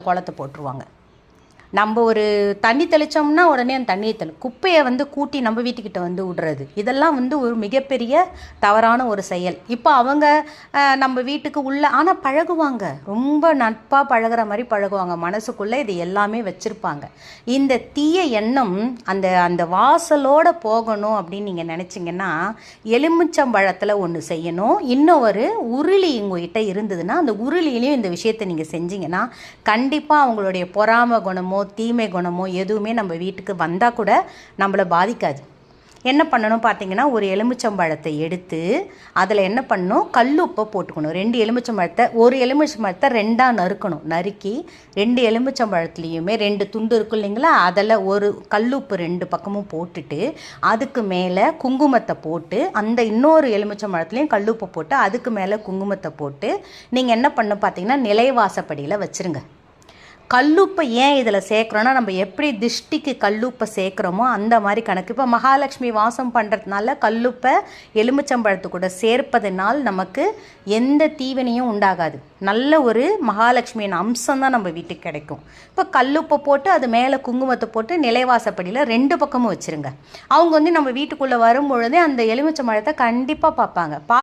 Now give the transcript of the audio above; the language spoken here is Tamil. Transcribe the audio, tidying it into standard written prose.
குளத்தை போட்டுருவாங்க. நம்ம ஒரு தண்ணி தெளித்தோம்னா உடனே அந்த தண்ணியை குப்பையை கூட்டி நம்ம வீட்டுக்கிட்ட விடுறது, இதெல்லாம் ஒரு மிகப்பெரிய தவறான ஒரு செயல். இப்போ அவங்க நம்ம வீட்டுக்கு உள்ள ஆனால் பழகுவாங்க, ரொம்ப நட்பாக பழகிற மாதிரி பழகுவாங்க, மனசுக்குள்ளே இது எல்லாமே வச்சுருப்பாங்க. இந்த தீய எண்ணம் அந்த அந்த வாசலோடு போகணும் அப்படின்னு நீங்கள் நினச்சிங்கன்னா எலுமிச்சம்பழத்தில் ஒன்று செய்யணும். இன்னொரு உருளி உங்கள்கிட்ட இருந்ததுன்னா அந்த உருளியிலையும் இந்த விஷயத்தை நீங்கள் செஞ்சீங்கன்னா கண்டிப்பாக அவங்களுடைய பொறாம குணமோ தீமை குணமோ எதுவுமே நம்ம வீட்டுக்கு வந்தால் கூட நம்மளை பாதிக்காது. என்ன பண்ணணும் பார்த்தீங்கன்னா, ஒரு எலுமிச்சம்பழத்தை எடுத்து அதில் என்ன பண்ணணும், கல்லுப்பை போட்டுக்கணும். 2 எலுமிச்சம்பழத்தை, ஒரு எலுமிச்சம்பழத்தை 2ஆக நறுக்கணும். நறுக்கி 2 எலுமிச்சம்பழத்துலேயுமே 2 துண்டு இருக்கும் இல்லைங்களா, அதில் ஒரு கல்லுப்பு 2 பக்கமும் போட்டுட்டு அதுக்கு மேலே குங்குமத்தை போட்டு, அந்த இன்னொரு எலுமிச்சம்பழத்துலேயும் கல்லுப்பை போட்டு அதுக்கு மேலே குங்குமத்தை போட்டு நீங்கள் என்ன பண்ணணும் பார்த்தீங்கன்னா நிலைவாசப்படியில் வச்சுருங்க. கல்லுப்பை ஏன் இதில் சேர்க்குறோன்னா, நம்ம எப்படி திஷ்டிக்கு கல்லுப்பை சேர்க்குறோமோ அந்த மாதிரி கணக்கு. இப்போ மகாலட்சுமி வாசம் பண்ணுறதுனால கல்லுப்பை எலுமிச்சம்பழத்து கூட சேர்ப்பதனால் நமக்கு எந்த தீவினையும் உண்டாகாது. நல்ல ஒரு மகாலட்சுமியின் அம்சம் தான் நம்ம வீட்டுக்கு கிடைக்கும். இப்போ கல்லுப்பை போட்டு அது மேலே குங்குமத்தை போட்டு நிலைவாசப்படியில் 2 பக்கமும் வச்சுருங்க. அவங்க நம்ம வீட்டுக்குள்ளே வரும்பொழுதே அந்த எலுமிச்சம்பழத்தை கண்டிப்பாக பார்ப்பாங்க.